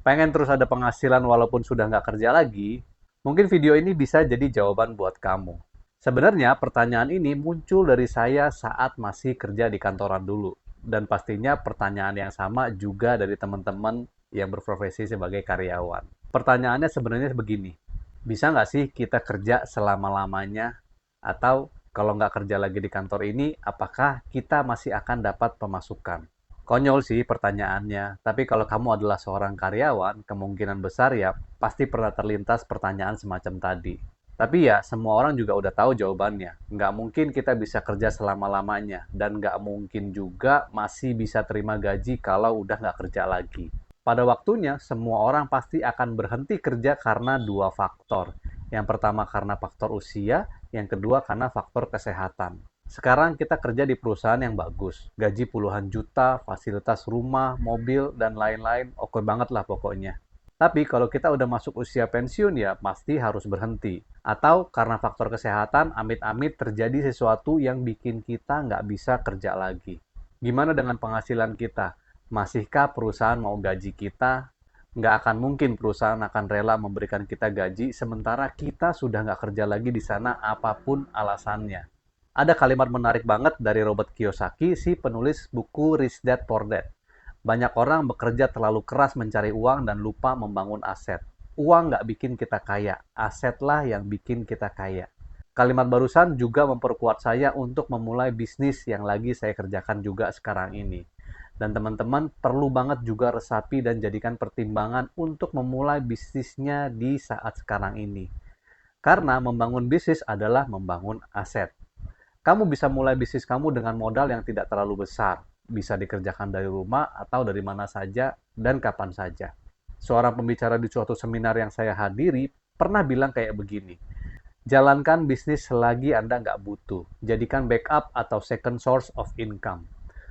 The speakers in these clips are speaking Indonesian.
Pengen terus ada penghasilan walaupun sudah nggak kerja lagi? Mungkin video ini bisa jadi jawaban buat kamu. Sebenarnya pertanyaan ini muncul dari saya saat masih kerja di kantoran dulu. Dan pastinya pertanyaan yang sama juga dari teman-teman yang berprofesi sebagai karyawan. Pertanyaannya sebenarnya begini, bisa nggak sih kita kerja selama-lamanya? Atau kalau nggak kerja lagi di kantor ini, apakah kita masih akan dapat pemasukan? Konyol sih pertanyaannya, tapi kalau kamu adalah seorang karyawan, kemungkinan besar ya pasti pernah terlintas pertanyaan semacam tadi. Tapi ya, semua orang juga udah tahu jawabannya. Nggak mungkin kita bisa kerja selama-lamanya, dan nggak mungkin juga masih bisa terima gaji kalau udah nggak kerja lagi. Pada waktunya, semua orang pasti akan berhenti kerja karena dua faktor. Yang pertama karena faktor usia, yang kedua karena faktor kesehatan. Sekarang kita kerja di perusahaan yang bagus, gaji puluhan juta, fasilitas rumah, mobil, dan lain-lain, oke banget lah pokoknya. Tapi kalau kita udah masuk usia pensiun ya pasti harus berhenti. Atau karena faktor kesehatan, amit-amit terjadi sesuatu yang bikin kita nggak bisa kerja lagi. Gimana dengan penghasilan kita? Masihkah perusahaan mau gaji kita? Nggak akan mungkin perusahaan akan rela memberikan kita gaji sementara kita sudah nggak kerja lagi di sana apapun alasannya. Ada kalimat menarik banget dari Robert Kiyosaki, si penulis buku Rich Dad Poor Dad. Banyak orang bekerja terlalu keras mencari uang dan lupa membangun aset. Uang nggak bikin kita kaya, asetlah yang bikin kita kaya. Kalimat barusan juga memperkuat saya untuk memulai bisnis yang lagi saya kerjakan juga sekarang ini. Dan teman-teman perlu banget juga resapi dan jadikan pertimbangan untuk memulai bisnisnya di saat sekarang ini. Karena membangun bisnis adalah membangun aset. Kamu bisa mulai bisnis kamu dengan modal yang tidak terlalu besar. Bisa dikerjakan dari rumah atau dari mana saja dan kapan saja. Seorang pembicara di suatu seminar yang saya hadiri pernah bilang kayak begini. Jalankan bisnis selagi Anda nggak butuh. Jadikan backup atau second source of income.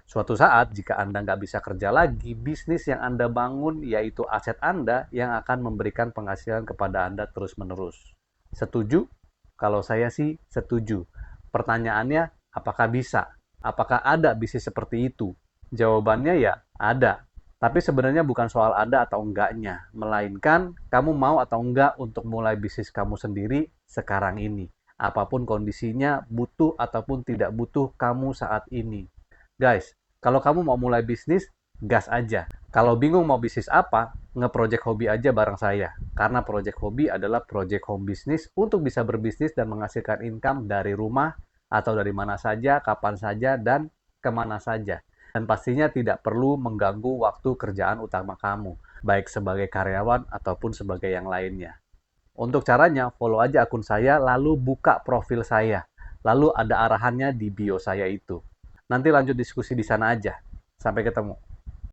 Suatu saat, jika Anda nggak bisa kerja lagi, bisnis yang Anda bangun yaitu aset Anda yang akan memberikan penghasilan kepada Anda terus-menerus. Setuju? Kalau saya sih setuju. Pertanyaannya, apakah bisa? Apakah ada bisnis seperti itu? Jawabannya ya, ada. Tapi sebenarnya bukan soal ada atau enggaknya, melainkan kamu mau atau enggak untuk mulai bisnis kamu sendiri sekarang ini. Apapun kondisinya, butuh ataupun tidak butuh kamu saat ini. Guys, kalau kamu mau mulai bisnis, gas aja. Kalau bingung mau bisnis apa, nge-project hobi aja bareng saya. Karena project hobi adalah project home business untuk bisa berbisnis dan menghasilkan income dari rumah atau dari mana saja, kapan saja, dan kemana saja. Dan pastinya tidak perlu mengganggu waktu kerjaan utama kamu, baik sebagai karyawan ataupun sebagai yang lainnya. Untuk caranya, follow aja akun saya, lalu buka profil saya. Lalu ada arahannya di bio saya itu. Nanti lanjut diskusi di sana aja. Sampai ketemu.